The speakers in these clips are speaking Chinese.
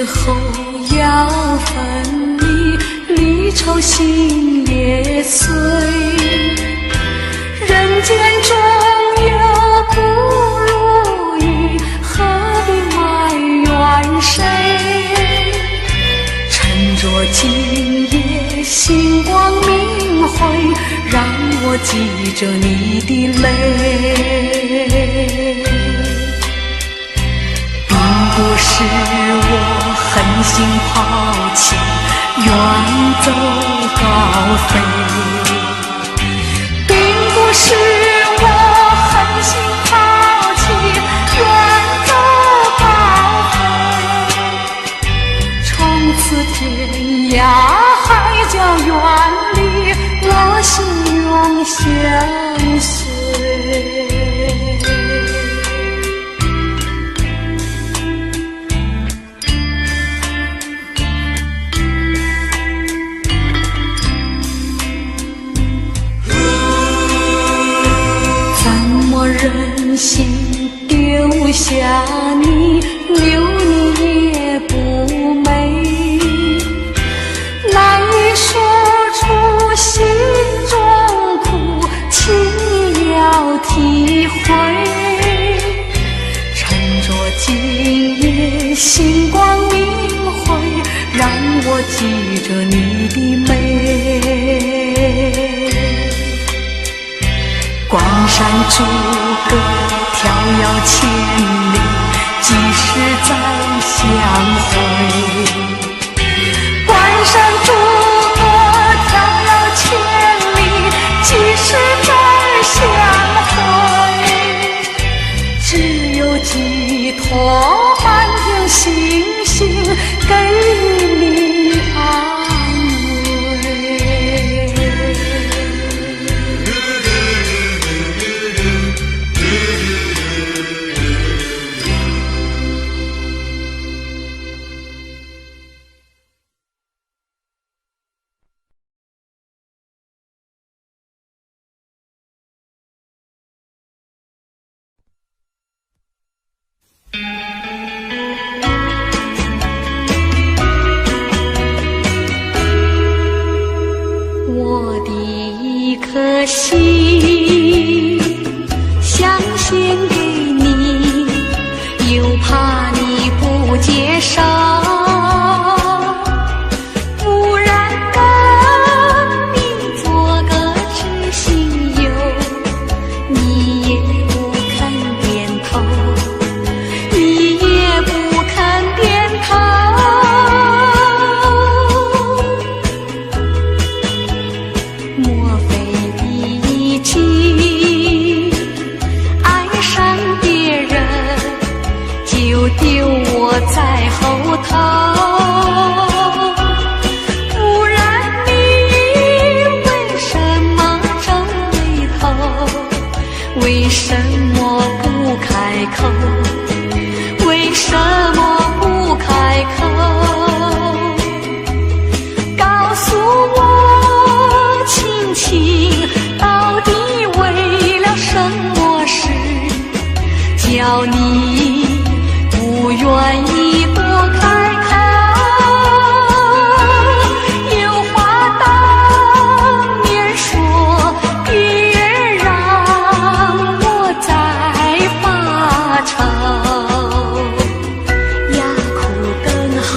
后要分离，离愁心也碎。人间中有不如意，何必埋怨谁？趁着今夜星光明辉，让我记着你的泪。并不是我狠心抛弃，远走高飞，并不是我狠心抛弃，远走高飞。从此天涯海角远离，我心永相随。忍心丢下你，留你也不美，难以说出心中苦，请你要体会。趁着今夜星光明辉，让我记着你的美。关山逐歌迢遥千里，几时再相会？关山逐歌迢遥千里，几时再相会？只有寄托满天星星，给你安慰。我的一颗心想献给你，又怕你不接受，不然跟你做个知心友，你也不肯点头，你也不肯点头。莫非已经爱上别人，就丢我在后头？不然你为什么皱眉头？为什么不开口？为什么不开口？告诉我亲亲，到底为了什么事，叫你不愿意多开口？有话当面说，别让我再发愁，哑哭更好。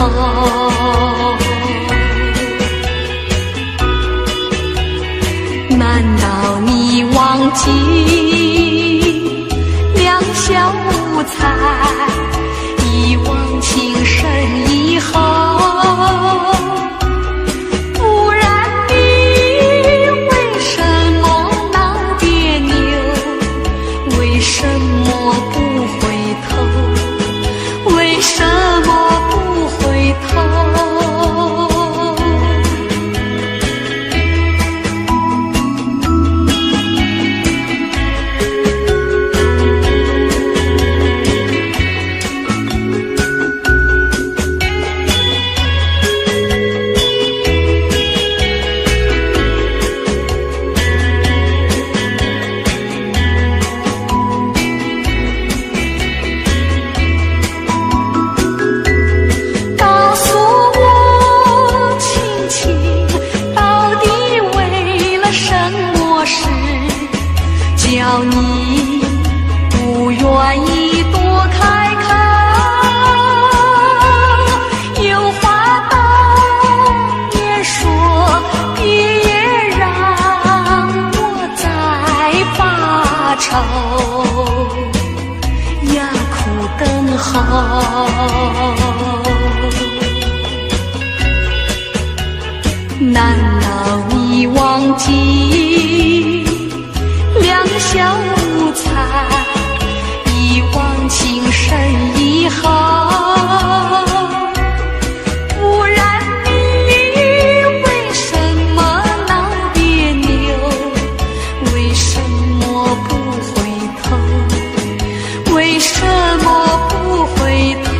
难道你忘记两小无猜，一往情深以后？不然你为什么闹别扭？为什么不回头？为什么不回头？后，难道你忘记两小无猜，一往情深以后？不然你为什么闹别扭？为什么不回头？为什么不回头？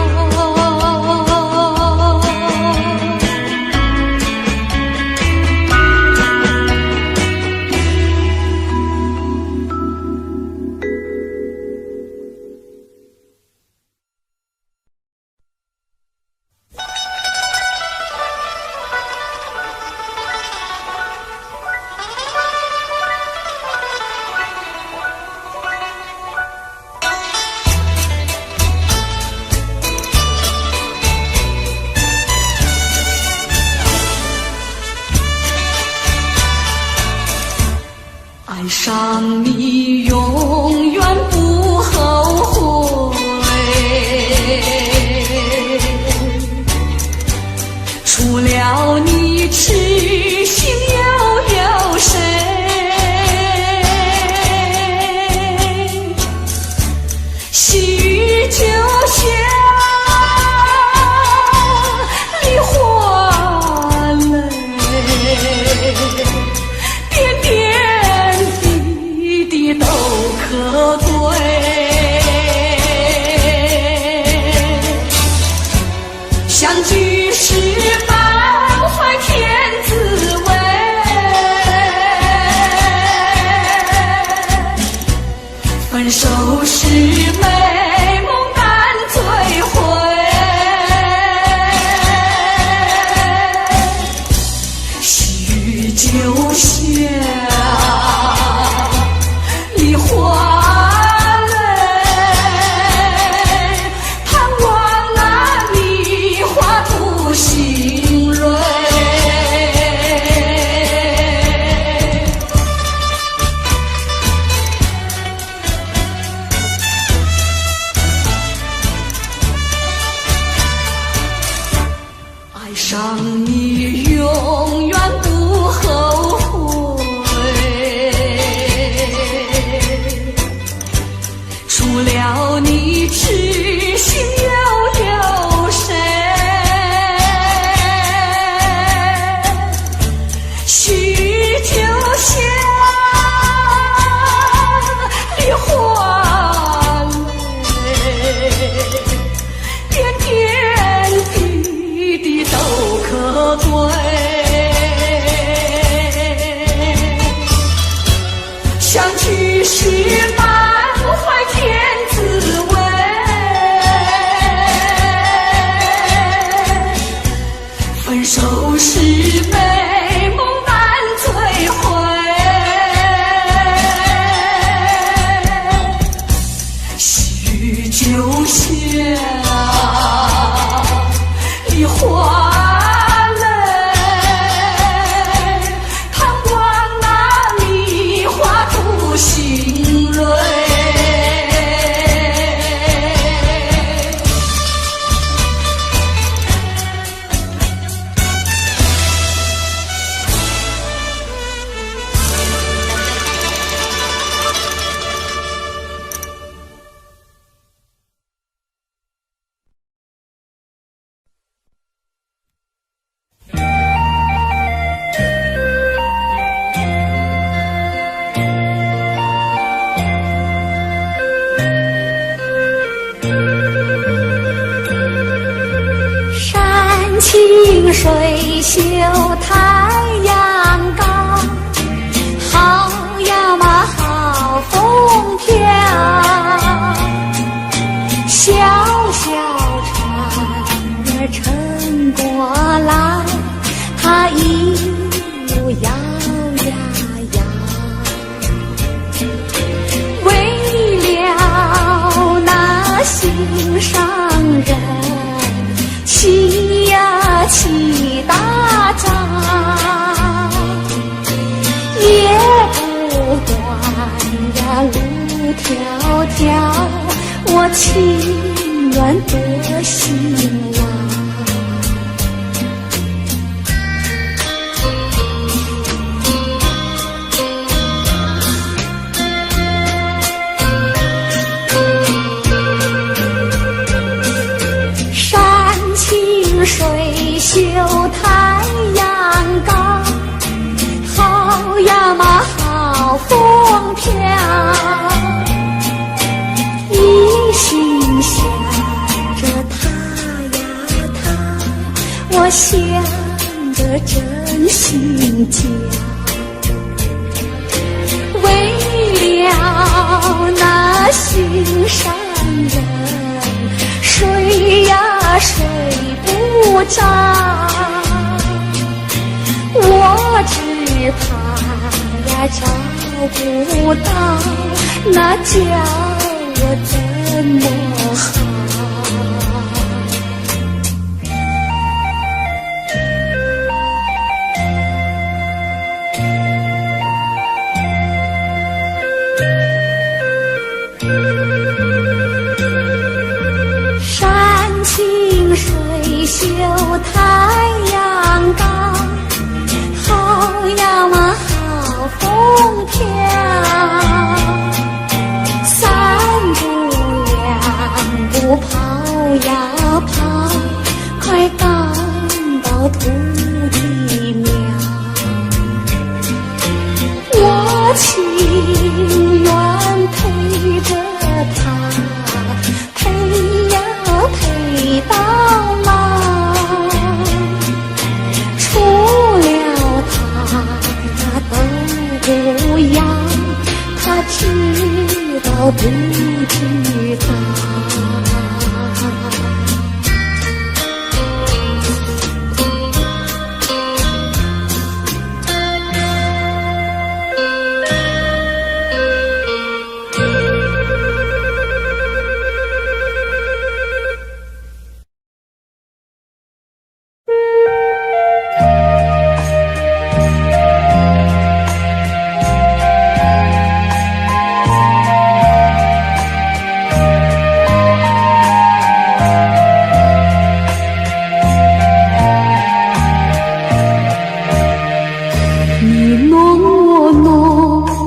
爱上你永远不后悔，除了你痴心又有谁？细雨就像梨花泪，点点都可贵，相聚时满怀天滋味，分手时美梦难追回，细雨就像梨花泪，盼望那梨花吐新蕊。爱上你永远不后悔，除了你痴心又有谁？细雨就像梨花泪，点点滴滴都可贵，相聚时满怀天滋味，分手时美梦难追回，细雨就像梨花泪，盼望那梨花吐新蕊。山清水秀太阳高，好呀嘛好风飘，小小船儿撑过来，它一路摇呀摇，为了那心上人起呀起大早，也不管呀路迢迢，我情远多兴旺。山清水秀太阳高，好呀嘛好风飘，一心想着他呀他，我想着真心焦。为了那心上人，睡呀睡不着，我只怕呀找不到，那叫我怎么好？山清水秀太阳高，好呀嘛好风飘，三步两步跑呀跑，快赶到土地庙。我情愿陪着他，陪呀陪到老，除了他都不要，他知道不知道？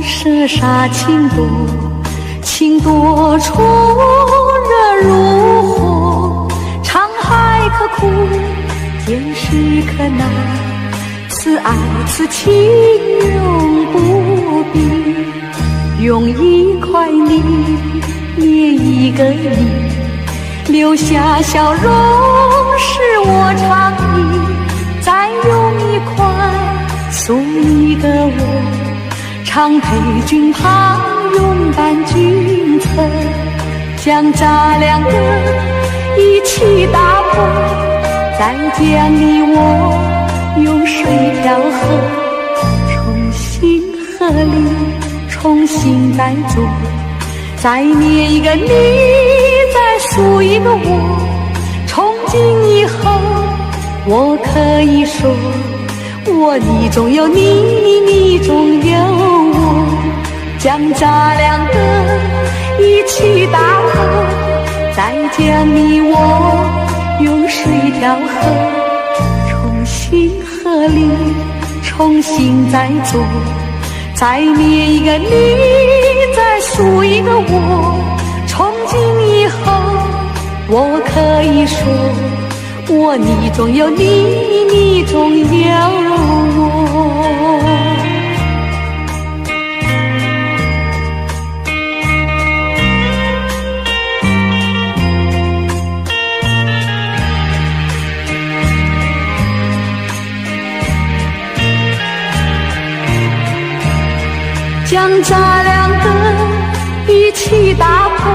是杀情多，情多处热如火，沧海可枯，见识可难，此爱此情永不变。用一块泥捏一个你，留下笑容是我常忆，再用一块送一个我，常陪君旁，永伴君侧，将咱两个一起打破，再将你我用水调和，重新合力，重新再做，再捏一个你，再塑一个我，从今以后我可以说，我你中有你，你中有我，将咱两个一起打破，再将你我用水调和，重新合力，重新再做，再捏一个你，再塑一个我，从今以后我可以说，我你中有你，你中有我。将咱两个一起打破，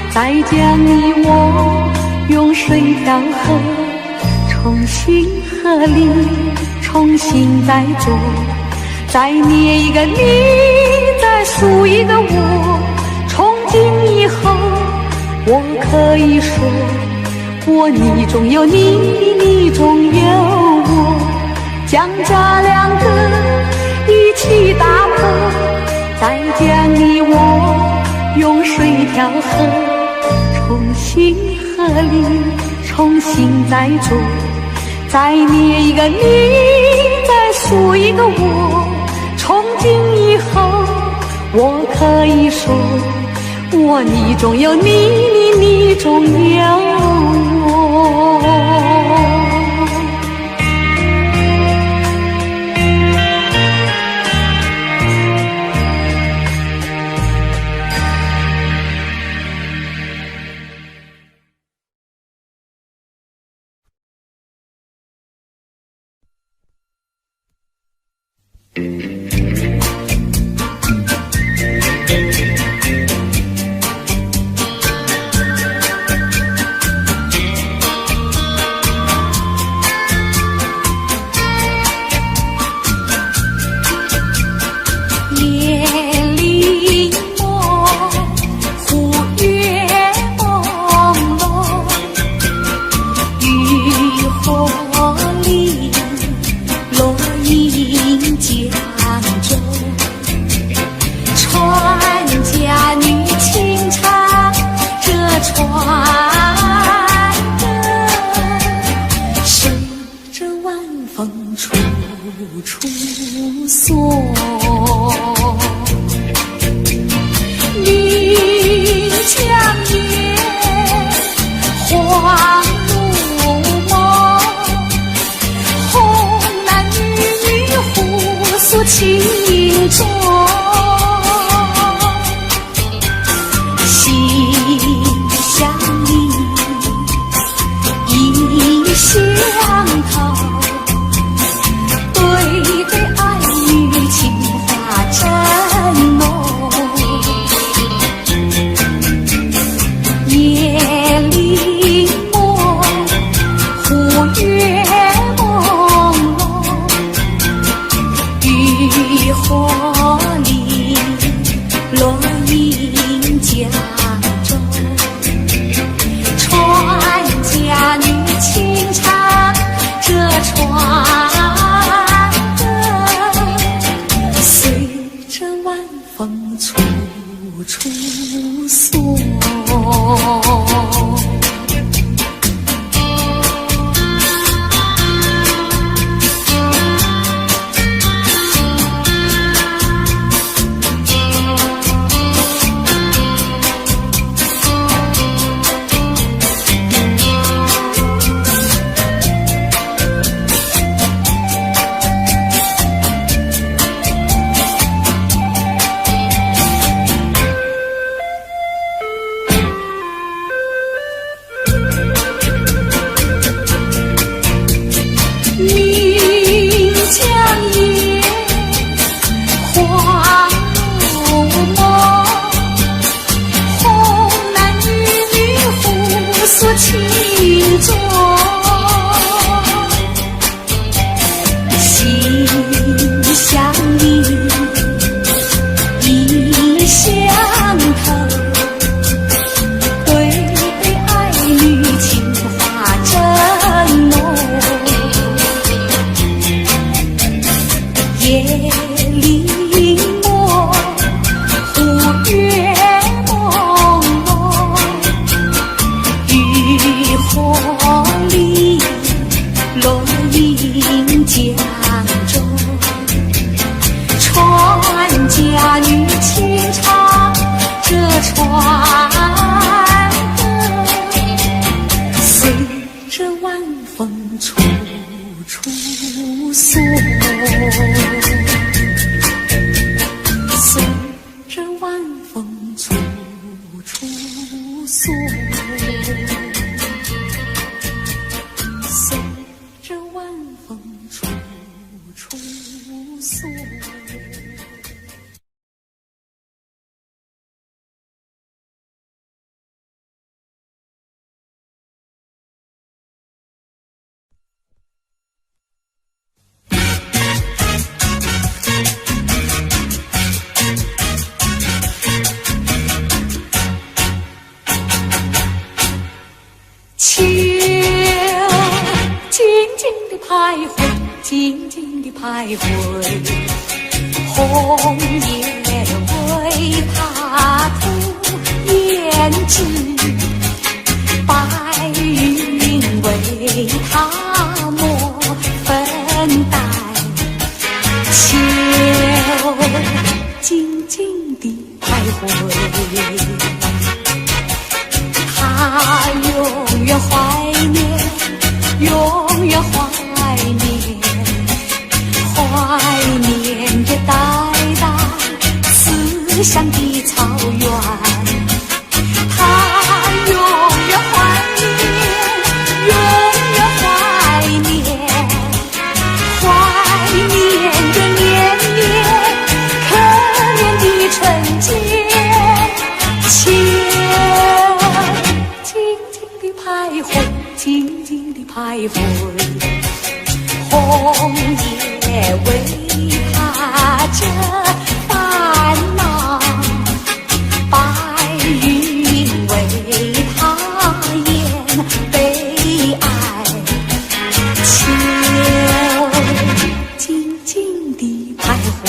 再将你我用水调和，重新合力，重新再做，再捏一个你，再塑一个我，从今以后我可以说，我你中有你，你中有我，将咱两个一起打破，再将你我用水调和，重新里重新再做，再捏一个你，再塑一个我。从今以后，我可以说，我你中有你，你中有我。情中心相依，意相投，对对爱与情话真浓。夜里梦，忽月朦胧，渔火里落英江中，船家女轻唱这船歌，随着晚风处处送。情中心相依，意相投，对对爱与情话真浓。夜里梦，忽月朦胧，渔火里落英江中，船家女轻唱这船歌，随着晚风处处送，随着晚风处处送。随着晚风处处送。秋静静地徘徊，静静地徘徊，红叶为他涂胭脂，白永远怀念，永远怀念，怀念着代代思乡的草原。他永远怀念，永远怀念，怀念着年年可怜的春节。静静地徘徊，红叶为他遮烦恼，白云为他掩悲哀，秋静静地徘徊。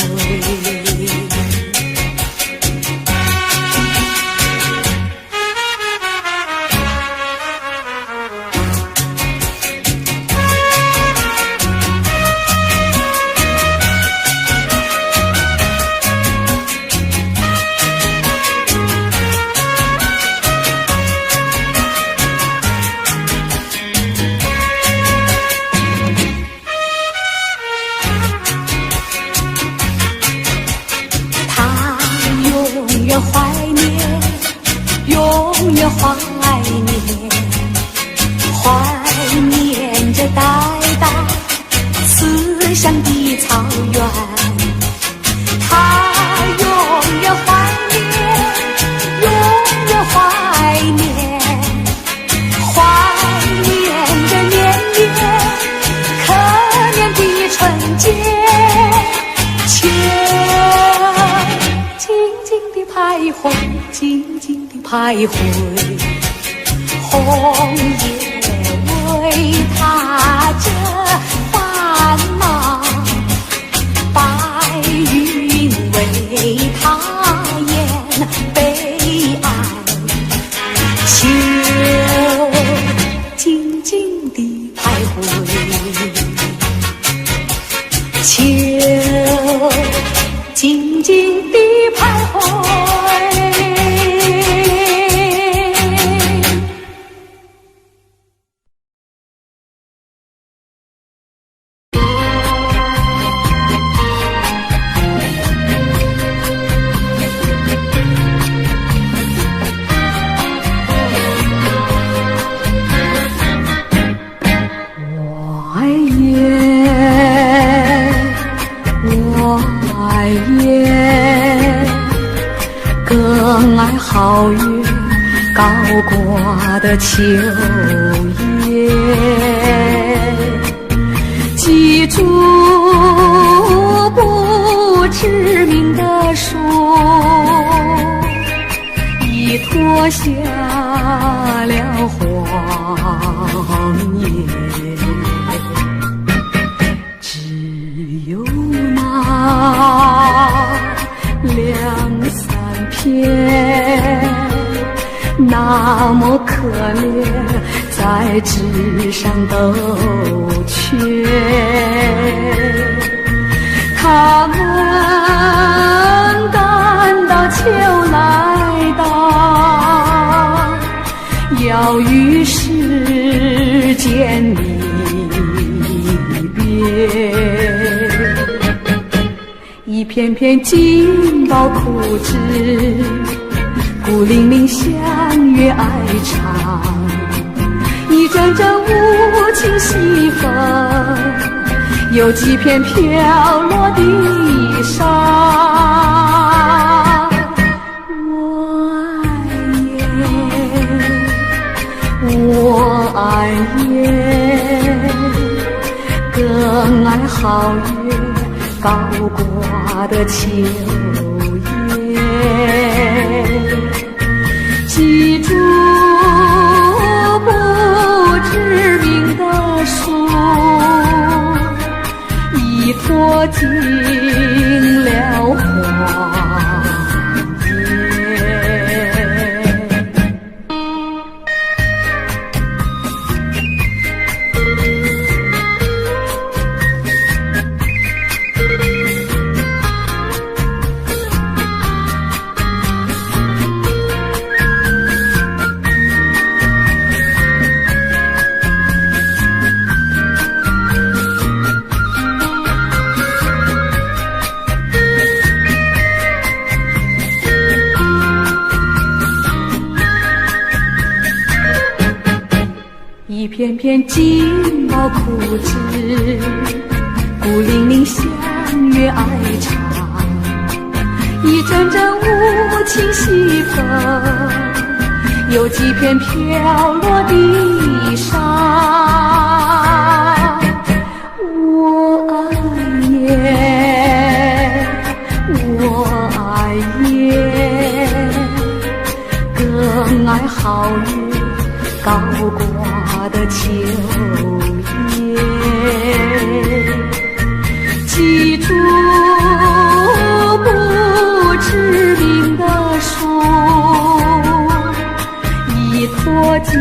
怀念，永远怀念，怀念着代代思乡的草原。他永远怀念，永远怀念，怀念着年年可怜的春节。徘徊，静静地徘徊，红叶为他遮烦恼，白云为他掩悲哀，秋静静地徘徊，秋静静地徘徊。更爱皓月高挂的秋叶，记住不知名的树，已脱下了黄叶，只有那两三片那么可怜，在纸上都缺。他们赶到秋来到，要与世间离别。一片片金宝枯枝，孤零零相约哀长，一阵阵无情西风，有几片飘落地上。我爱雁，更爱皓月高挂的秋叶，记住不知名的树，已脱尽了黄叶。片片金毛枯枝，孤零零相约爱长，一阵阵无情西风，有几片飘落地上。我爱夜，我爱夜，更爱皓月高挂的秋叶。记住不知名的树，已脱尽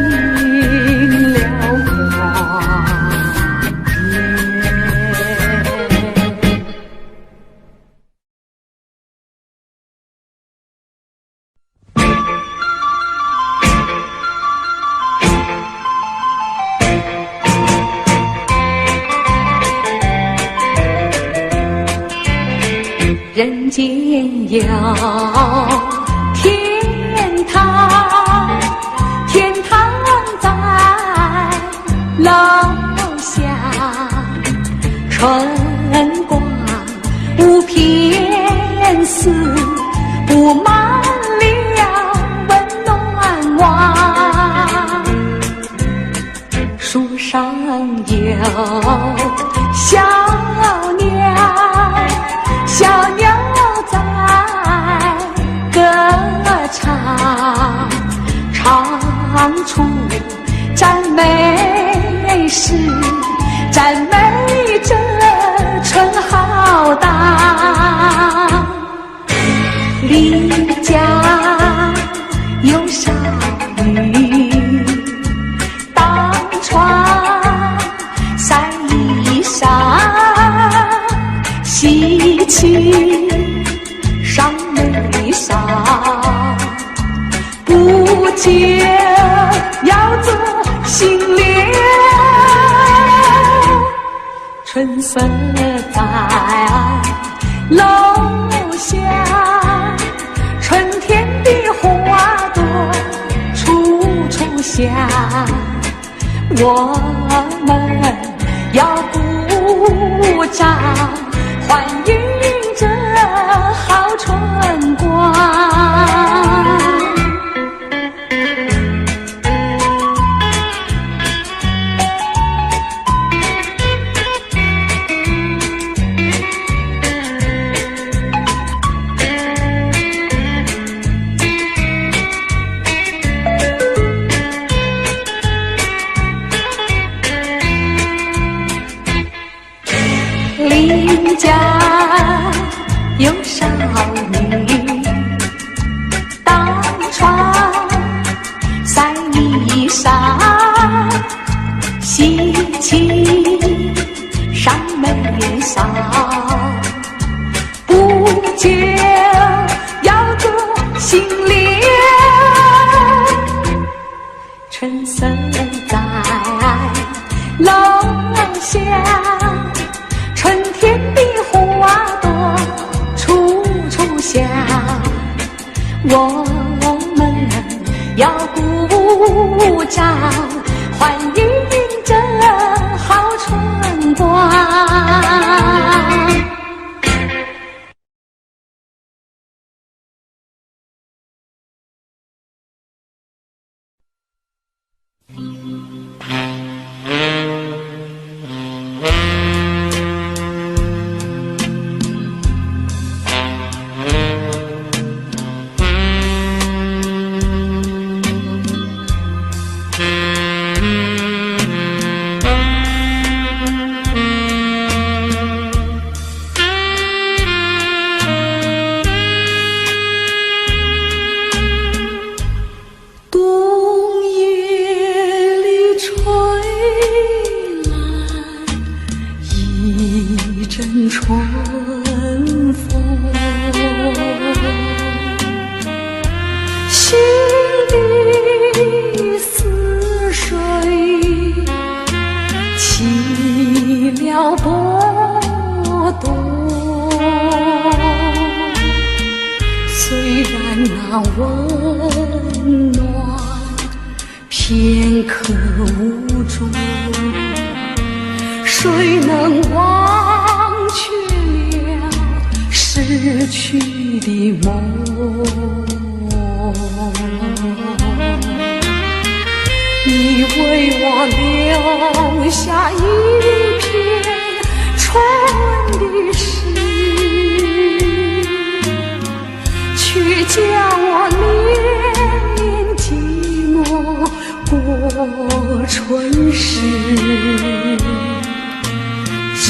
了光叶。人间有天堂，天堂在楼下，春光无偏私，布满了温暖网。树上有小鸟，小鸟在歌唱，唱出赞美诗，赞美这春浩荡。离家有少女，当窗晒衣裳，喜气上眉梢，不久要做新娘。春色在楼下，春天的花朵处处香，我们要鼓掌欢迎这好春光。邻家有少女，当窗晒衣裳，喜气上眉梢，不久要做新娘。春色在楼下，春天的花朵处处香，我们要鼓掌欢迎这好春光。春风，心的似水起了波动。虽然那温暖片刻无住，谁能忘却了逝去的梦？你为我留下一片春的诗，却叫我恋恋寂寞过春时。直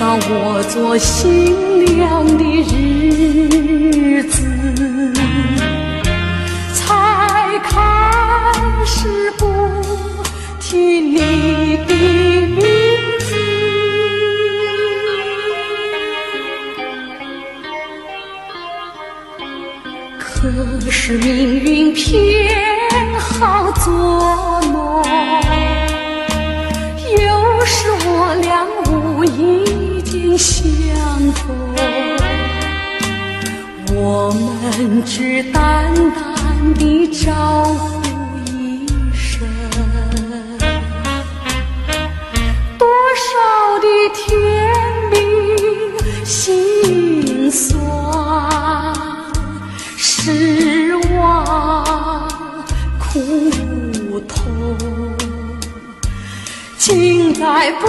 到我做新娘的日子，才开始不提你的名字。可是命运偏好作弄，有时我俩无意间相逢，我们只淡淡地招呼一声，多少的甜蜜心酸失望苦痛，尽在不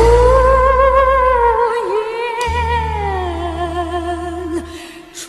言中。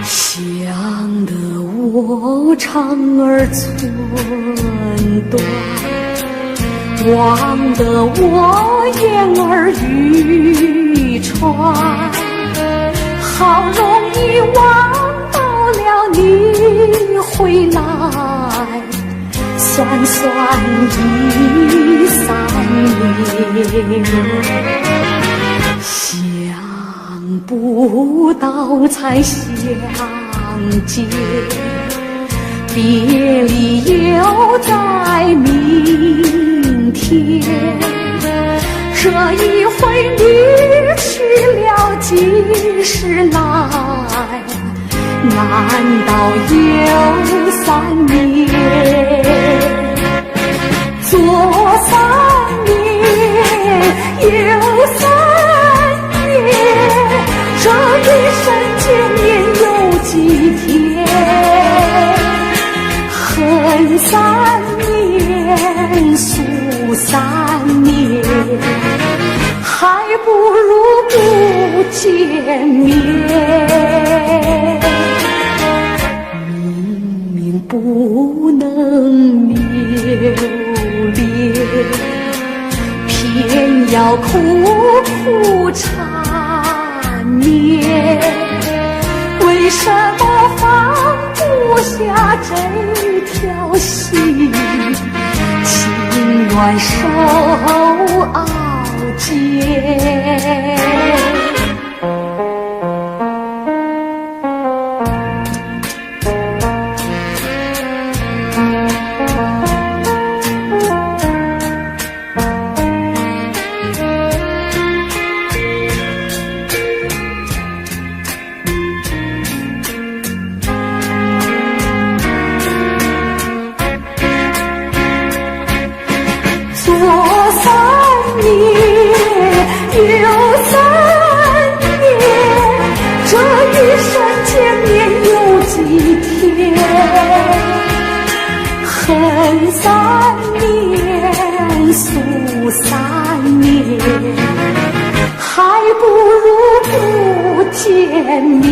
想得我肠儿寸断，望得我眼儿欲穿，好容易望到了你回来，算算已3年，想不到才相见，别离又在明天。这一回你去了几时来？难道又3年？左3年，右3年，这一生见面有几天？恨3年，诉3年，还不如不见面。明明不能留恋，偏要苦苦缠绵，为什么放不下这条心？情愿受熬煎。左3年，右3年，这一生见面有几天？恨3年，诉3年，还不如不见面。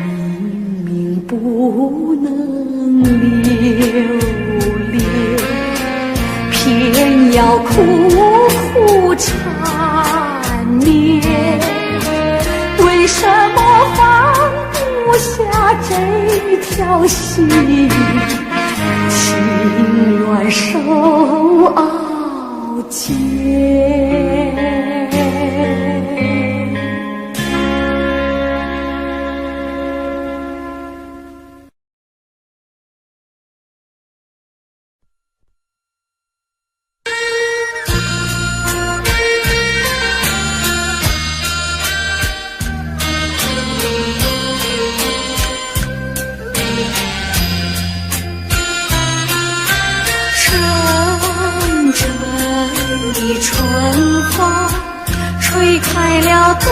明明不能留恋，偏要苦苦缠绵，为什么放不下这条心？情愿受傲煎。春风吹开了断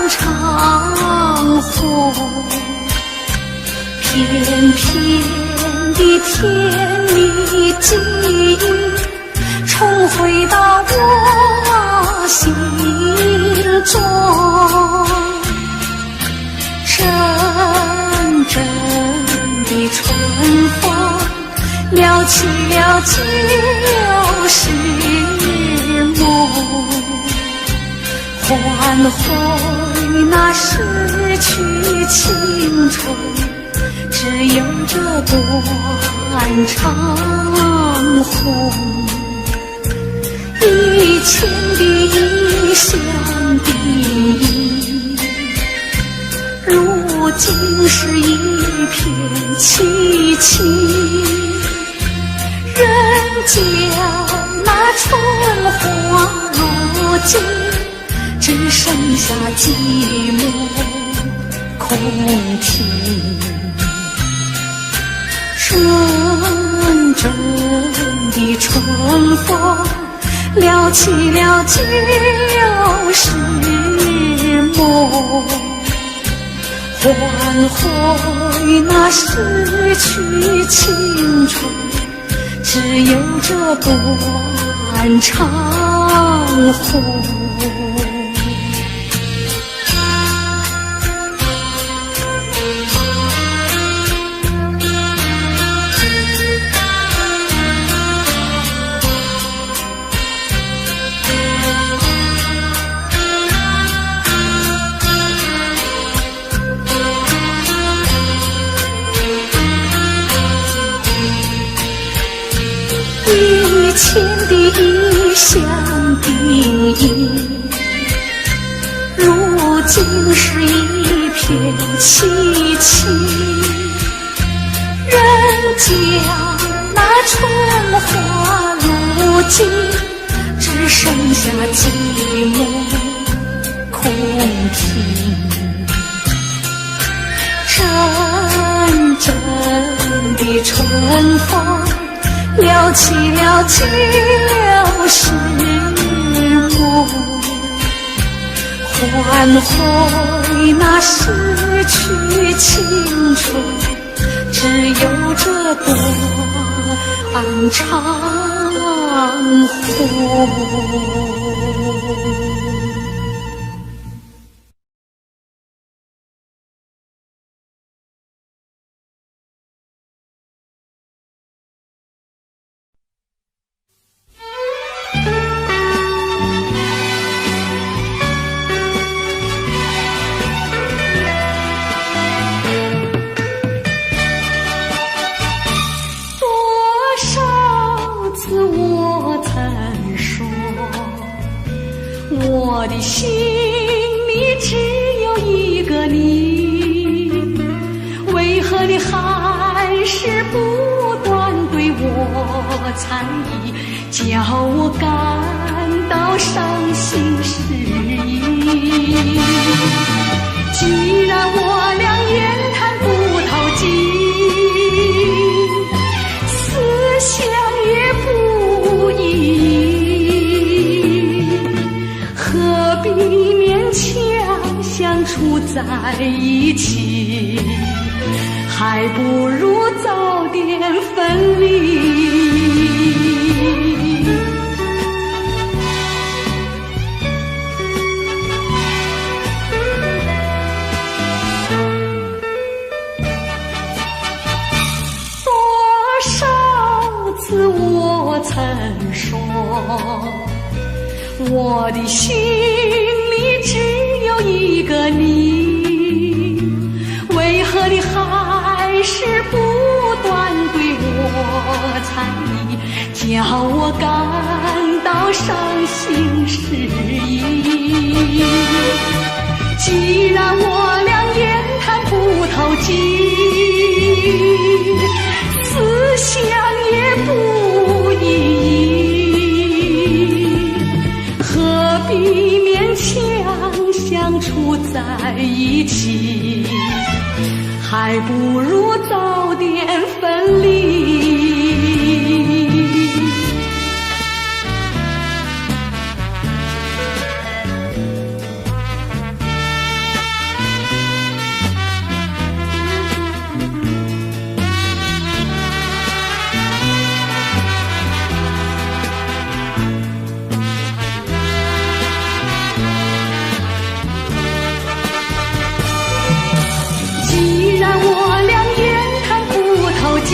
肠红，片片的甜蜜记忆重回到我心中，阵阵的春风撩起了旧时梦，唤回那逝去青春，只有这断肠红。以前的异乡的忆，如今是一片凄凄。人间那春花落尽，只剩下寂寞空庭。阵阵的春风撩起了旧时梦，唤回那逝去青春，只有这断肠红。以前的异乡的忆，如今是一片凄凄。人间那春花落尽，只剩下寂寞空庭。阵阵的春风撩起了旧时梦，唤回那逝去青春，只有这断肠红。我的心里只有一个你，为何你还是不断对我猜疑，叫我感到伤心失意。既然我俩言谈不投机，思想也不一，何必勉强相处在一起，还不如早点分离。多少次我曾说，我的心里只有一个你，为何你还是不断对我叫我感到伤心失意。既然我俩言谈不投机，思想也不一，何必勉强相处在一起？还不如早点分离。既然我俩言谈不投机，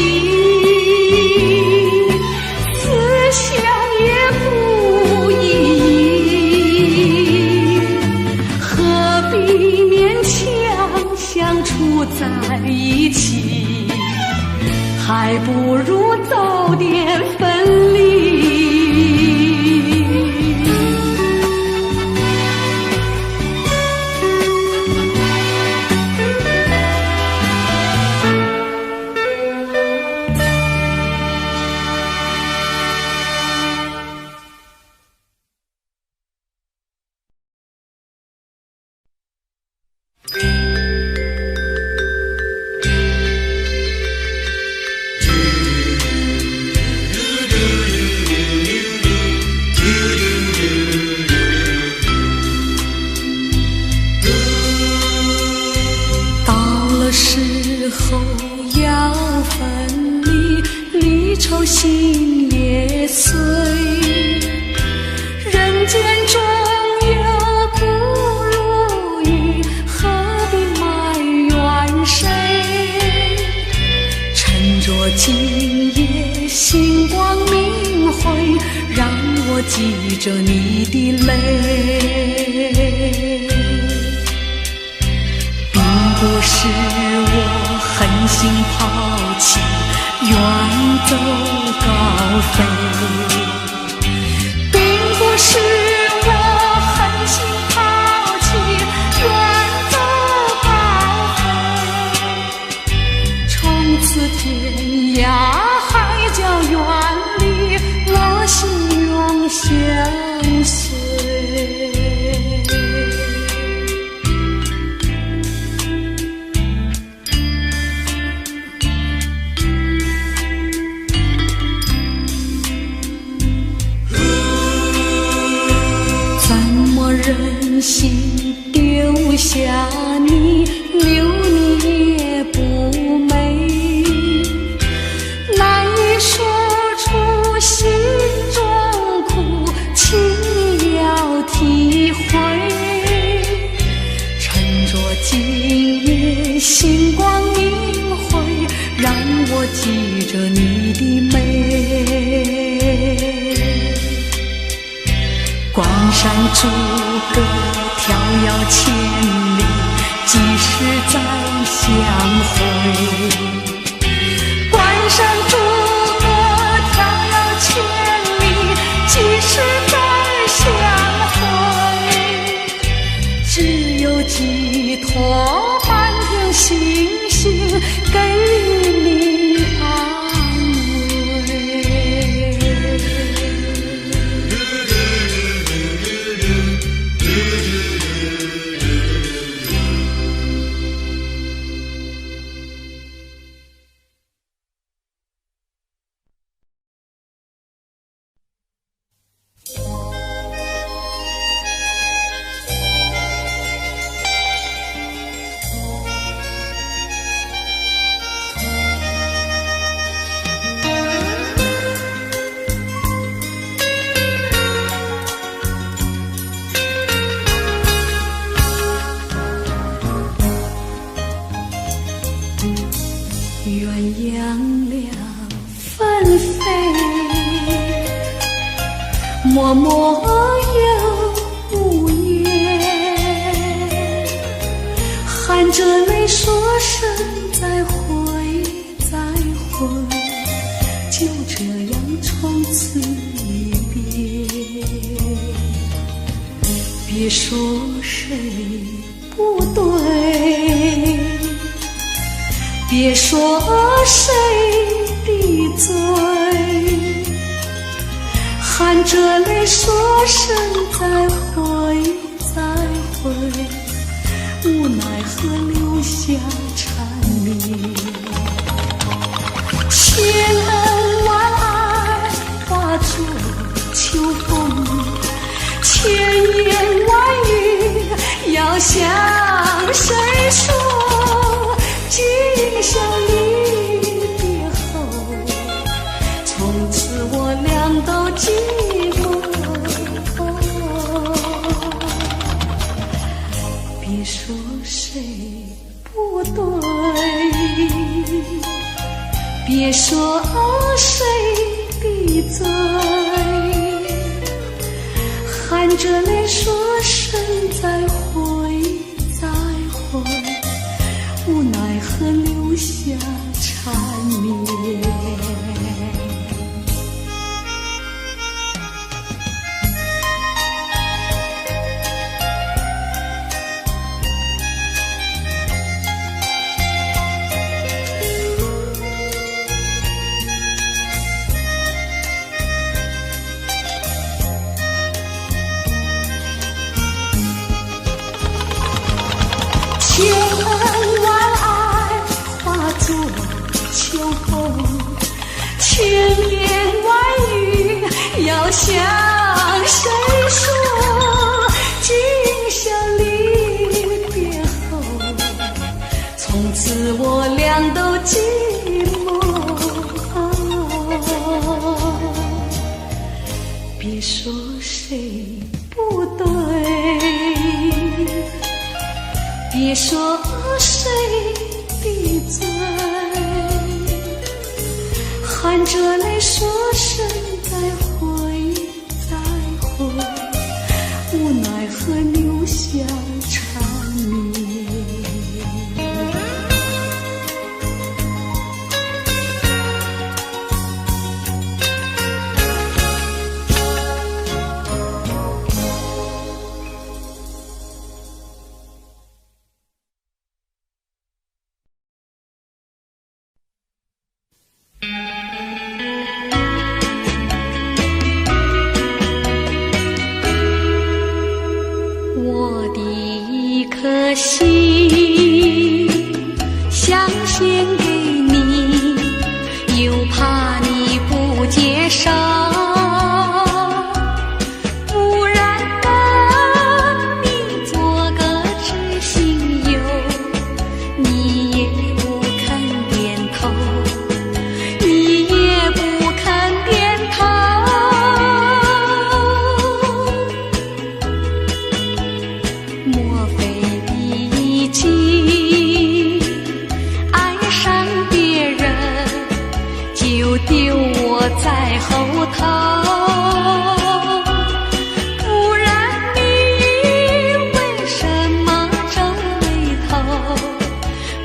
思想也不一，何必勉强相处在一起？还不如早点分离。时候要分离，离愁心也碎。人间中有不如意，何必埋怨谁？趁着今夜星光明辉，让我记着你的泪。不是我狠心抛弃，远走高飞，并不是我狠心抛弃，远走高飞。从此天涯海角远离，我心永相随。忍心丢下你，留你也不美，难以说出心中苦，请你要体会。趁着今夜星光明辉，让我记着你的美。关山逐歌迢遥千里，几时再相会？关山逐歌迢遥千里，几时再相会？只有寄托满天星星，给予你安慰。鸳鸯两纷飞，默默又无言，含着泪说声再会再会，就这样从此说谁不对，别说谁的罪，含着泪说声再会再会，无奈何留下缠绵。千恩万爱化作秋风，千言万语要向谁说？今宵离别后，从此我俩都寂寞。别说谁不对，别说谁的罪，含着泪说声再会再会，无奈何留下缠绵。千恩万爱化作秋风，千言万语要向谁说？今宵离别后，从此我俩都寂寞。别说谁不对，别说谁的罪，含着泪说声再会再会，无奈何留下缠绵。我的一颗心想献给你，又怕你不接受，不然跟你做个知心友，你也不肯点头，你也不肯点头。莫非已经爱上别人，就丢我在后头？不然你为什么皱眉头？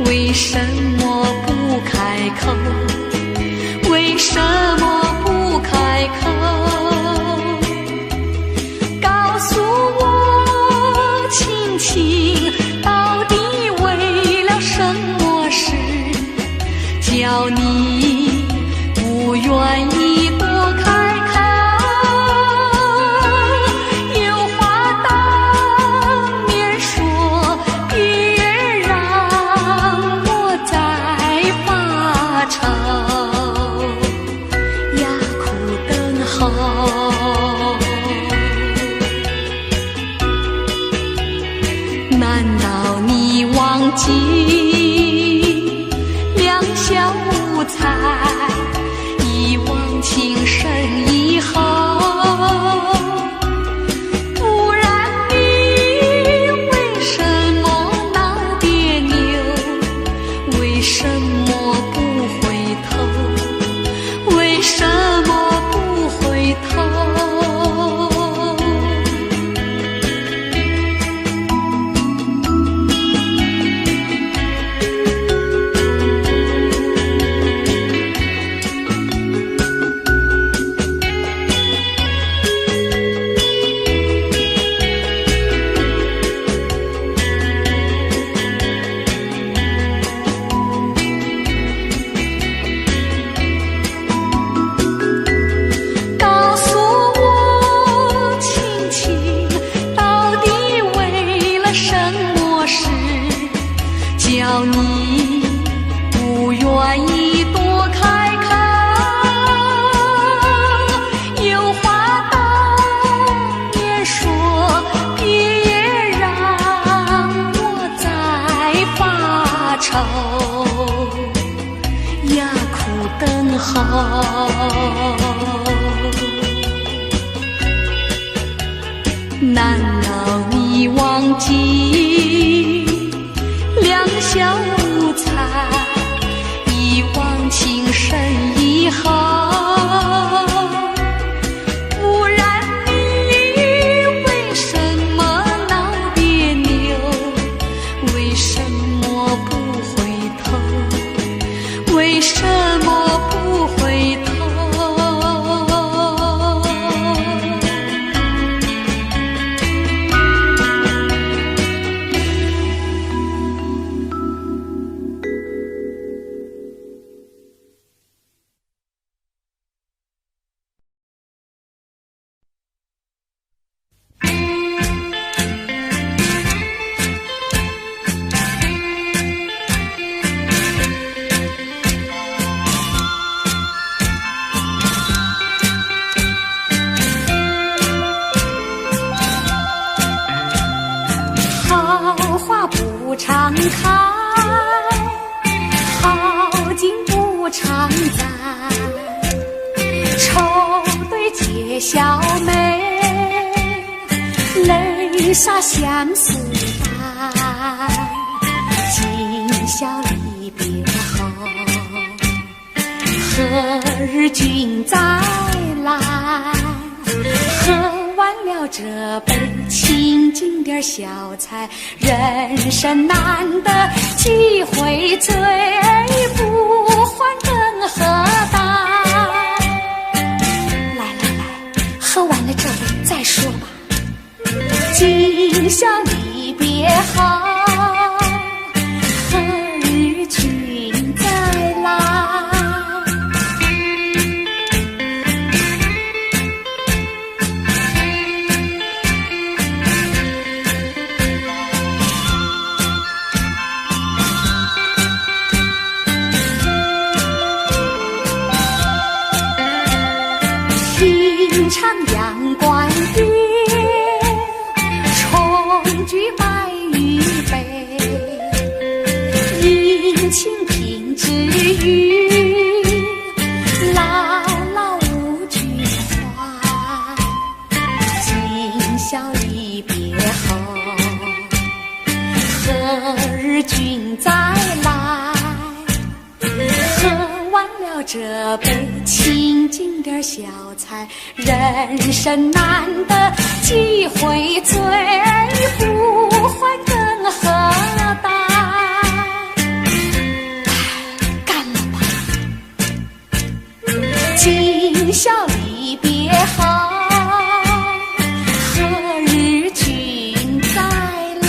为什么不开口？为什么不开口？告诉我亲亲，到底为了什么事，叫你不愿意多开口？有话当面说，别让我再发愁，哑苦等候。难道你忘记两小无猜，一往情深以后？不然你为什么闹别扭？为什么不回头？为什么不回头？等候。难道你忘记两小无猜，一往情深以后？不然你为什么闹别扭？为什么不回头？为什么不回头？常开，好景不常在。愁对解笑眉，泪洒相思带。今宵离别后，何日君再来？喝完了这杯清静点小菜，人生难得几回醉，不还更何待？来来来，喝完了这杯再说吧。今宵离别后，何日君再来？平常阳关边，重举白玉杯，殷勤品之余，姥姥无惧怀。今宵离别后，何日君再来？喝完了这杯清静点小菜，人生难得几回醉，不还更何待？干了吧！今宵离别后，何日君再来？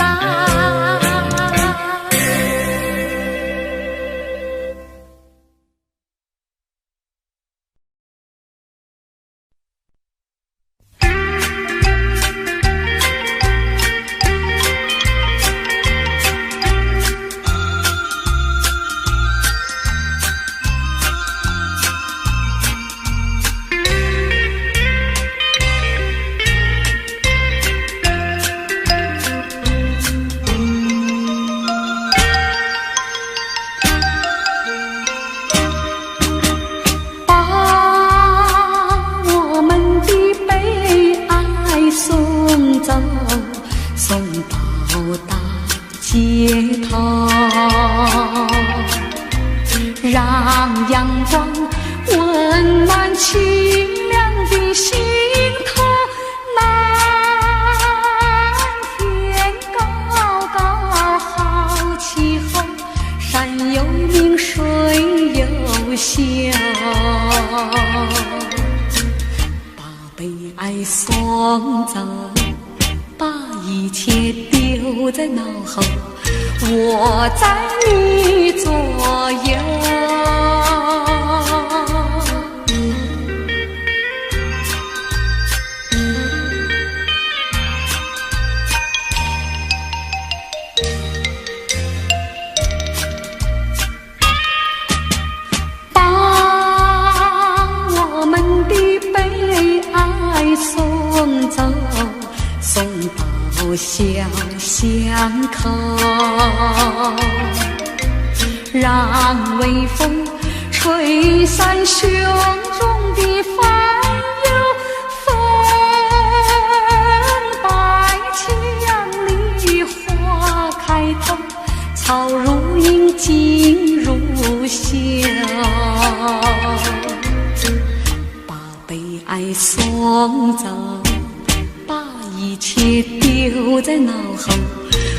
让阳光温暖清凉的心头，蓝天高高好气候，山有名水有秀，把悲哀送走，把一切丢在脑后，我在你左右。把我们的悲哀送走，送到小巷口，让微风吹散胸中的烦忧，风摆起杨梨花开头，草如茵，景如秀，把悲哀送走，把一切丢在脑后，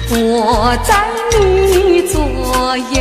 我在你左右。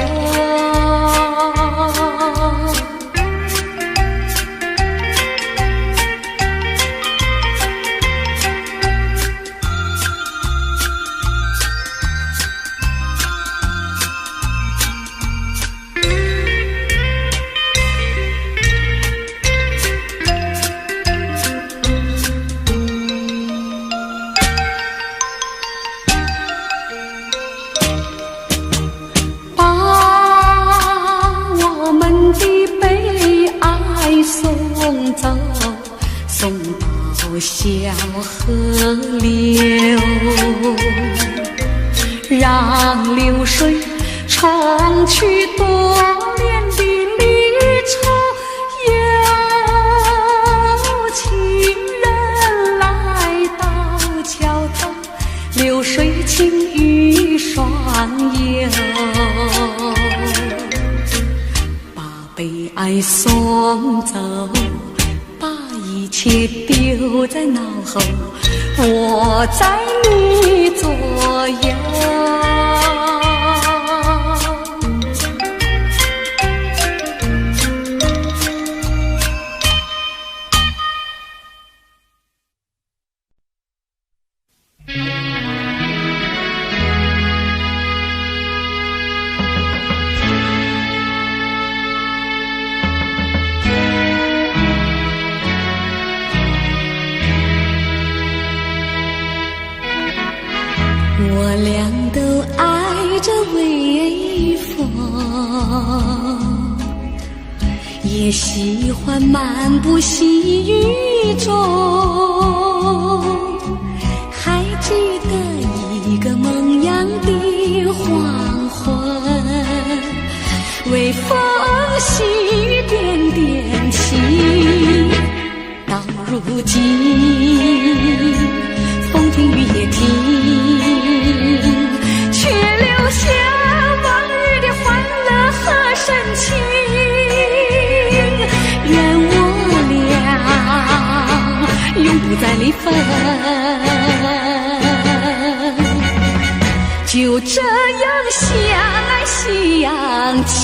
送到小河流，让流水冲去多年的离愁，有情人来到桥头，流水轻于双游，把悲哀送走，一切丢在脑后，我在你左右。我俩都爱着微风，也喜欢漫步细雨中，还记得一个梦样的黄昏，微风细雨点点起，到如今风停雨也停，却留下往日的欢乐和深情。愿我俩永不再离分，就这样相爱相亲。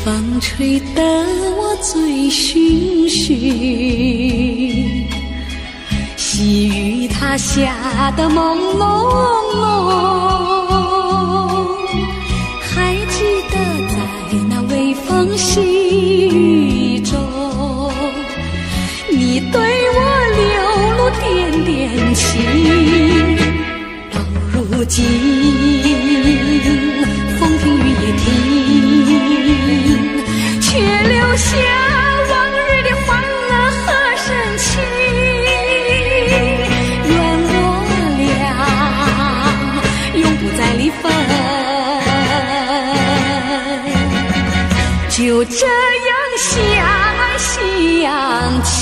风吹得我醉醺醺，细雨它下得朦朦胧，还记得在那微风细雨中，你对我流露点点情，到如今风停雨也停，却留下往日的欢乐和深情。愿我俩永不再离分，就这样相爱相亲。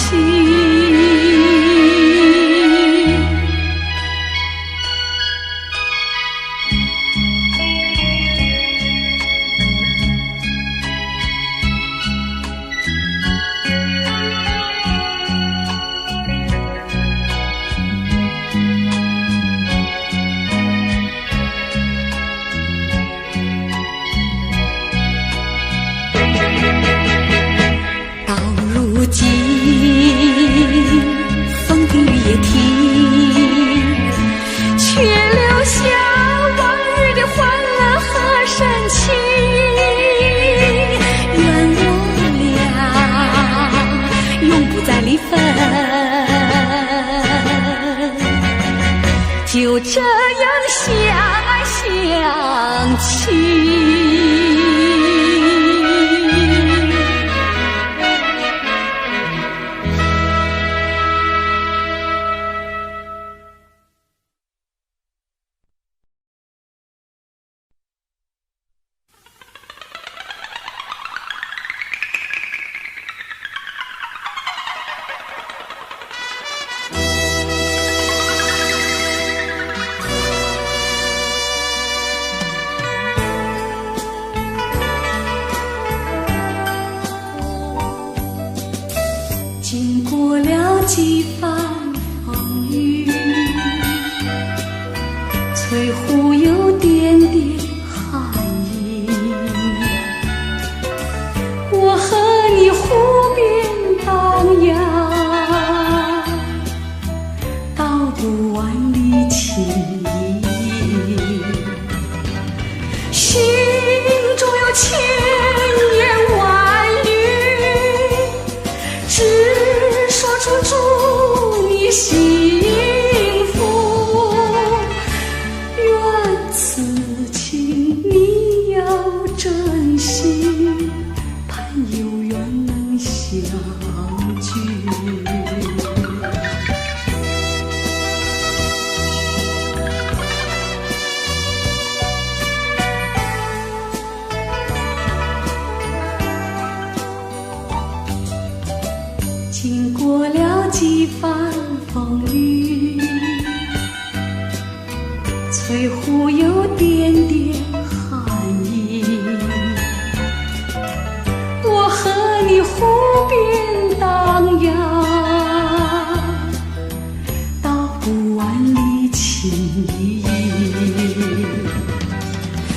就这样相爱相亲。经过了几番风雨，翠湖有点点寒意。我和你湖边荡漾，道不完离情意。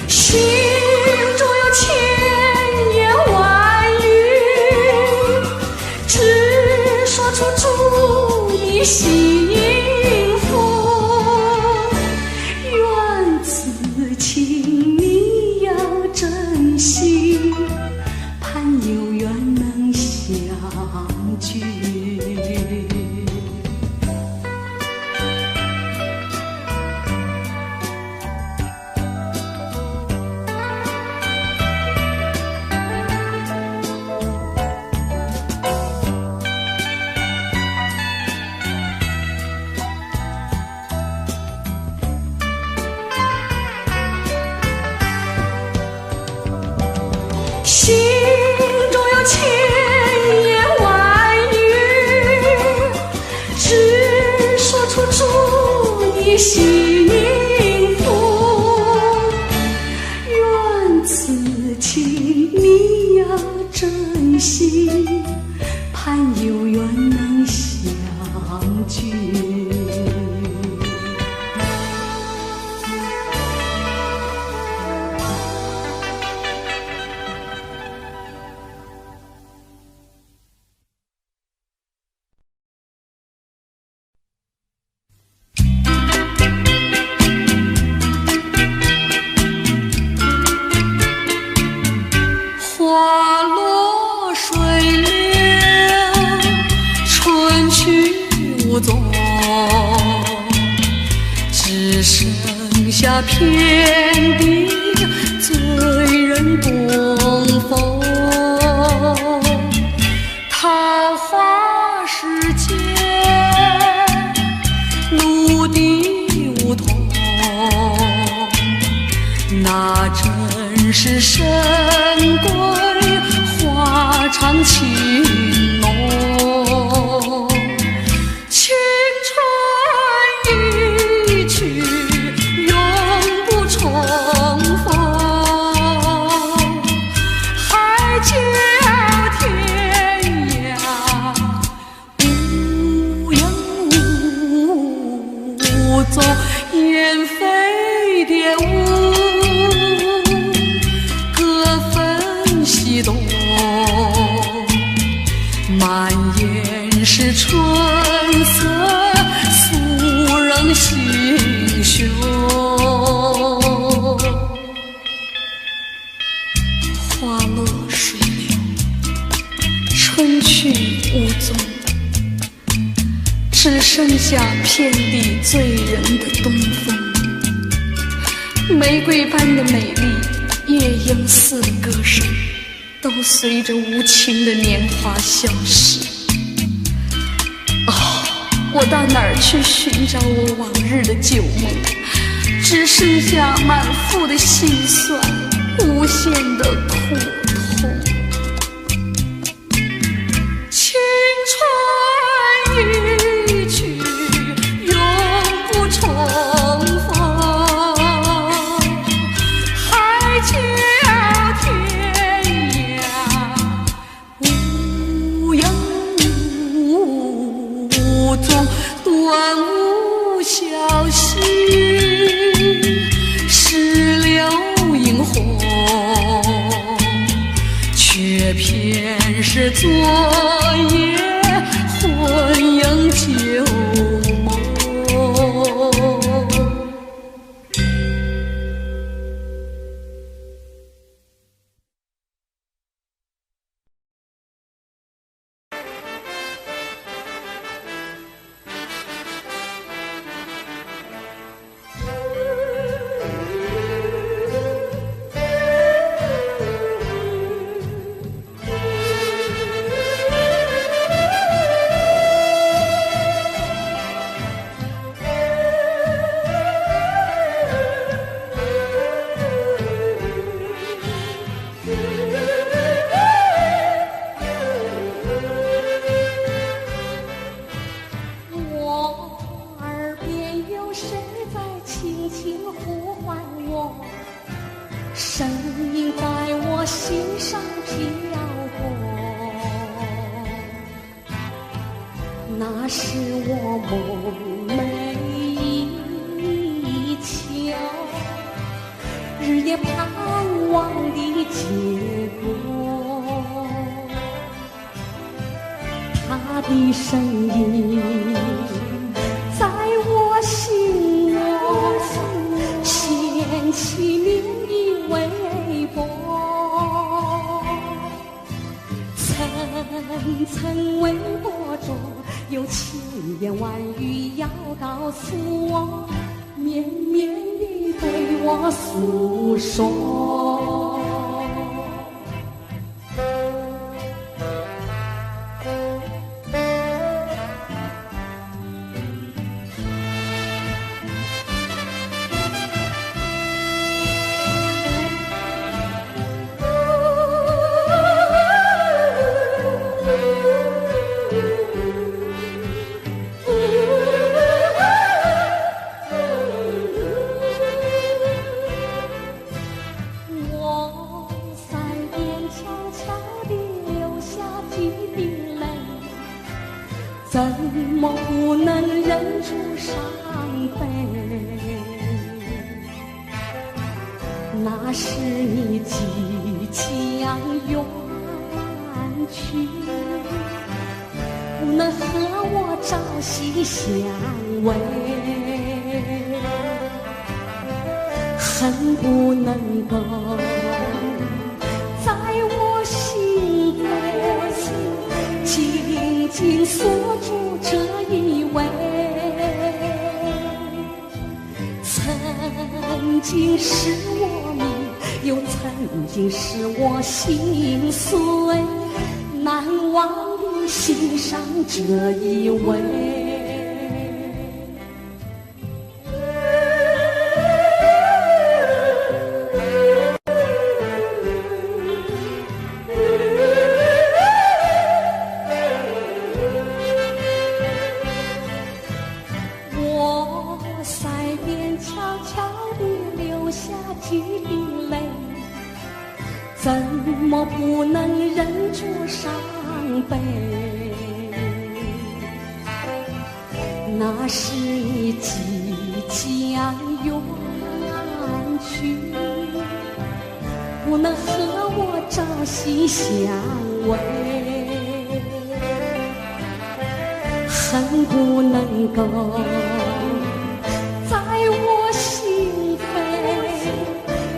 心中有千言万语，只说出祝你幸福。愿此情你要珍惜，盼有缘能相聚。心中有千言万语，只说出祝你幸福。愿此情你要珍惜，盼有缘能相聚。花落水流，春去无踪，只剩下遍地醉人东风。桃花世间，陆地梧桐，那真是神鬼花长情浓。青春一去永不重逢，海角天涯无影无踪，雁飞蝶舞，各分西东，满眼是春色，诉人心胸。花落水流，春去无踪，只剩下遍地醉人的东风。玫瑰般的美丽，夜莺似的歌声，都随着无情的年华消逝。我到哪儿去寻找我往日的旧梦？只剩下满腹的心酸，无限的苦痛。青春一去永不重逢，海角天涯无影无踪，断无消息，石榴映红，却偏是昨夜魂萦旧梦。是我梦寐以求，日夜盼望的结果。他的身影在我心窝，掀起涟漪微波，层层微波中有千言万语要告诉我，绵绵地对我诉说。怎么不能忍住伤悲？那是你即将远去，不能和我朝夕相偎，恨不能够在我心扉紧紧锁住这一位，曾经是我迷，又曾经是我心碎，难忘的心上这一位。悄悄地流下几滴泪，怎么不能忍住伤悲？那是你即将远去，不能和我朝夕相偎，恨不能够在我心扉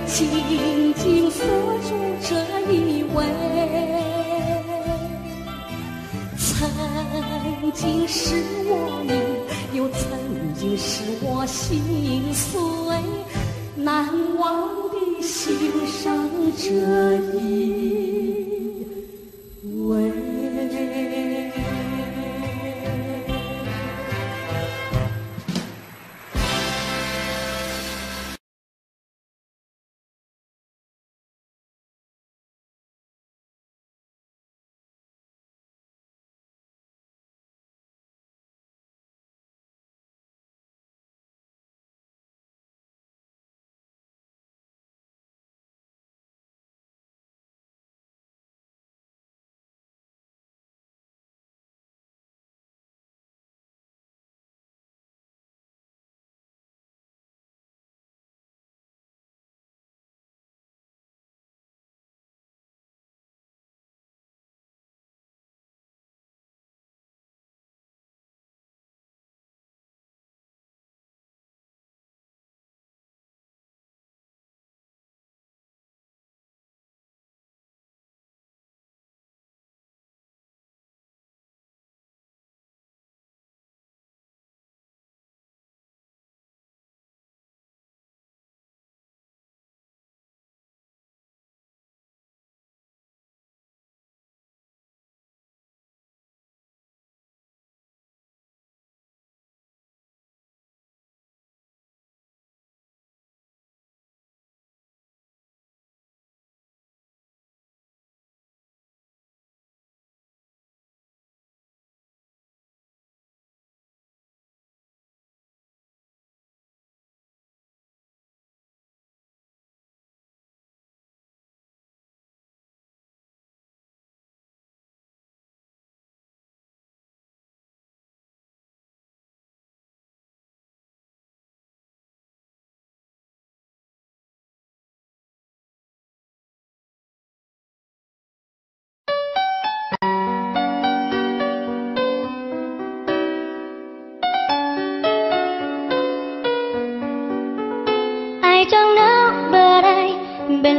紧紧锁住这一位，曾经是我迷，又曾经是我心碎，难忘的心上这一位。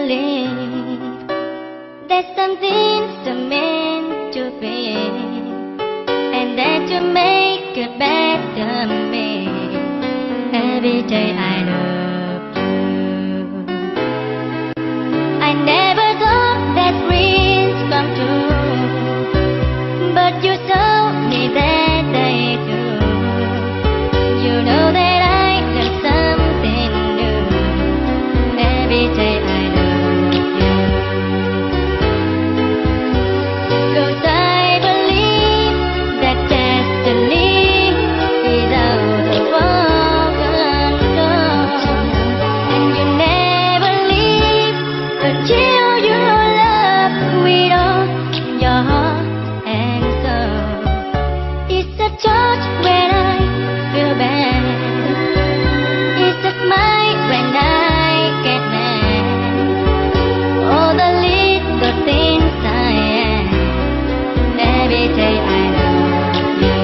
believe that something's meant to be, and that you make it better me every day I love you. I never thought that dreams come true, but you told me that they do. You know that I learn something new every day I love you. 'Cause I believe that destiny is out of our control, and you never leave until you love with all your heart and soul. It's a touch when I feel bad. It's a smile when I get mad. All the little things I am every day I love you.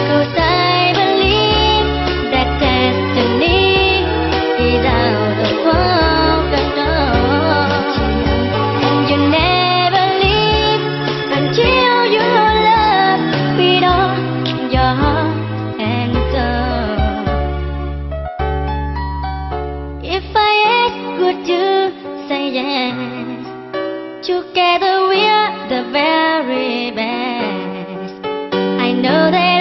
Cause I believe that destiny is out of our control, and you never leave until you love with all your heart and soul. If I ask, would you say yes? Together we are the very best. I know that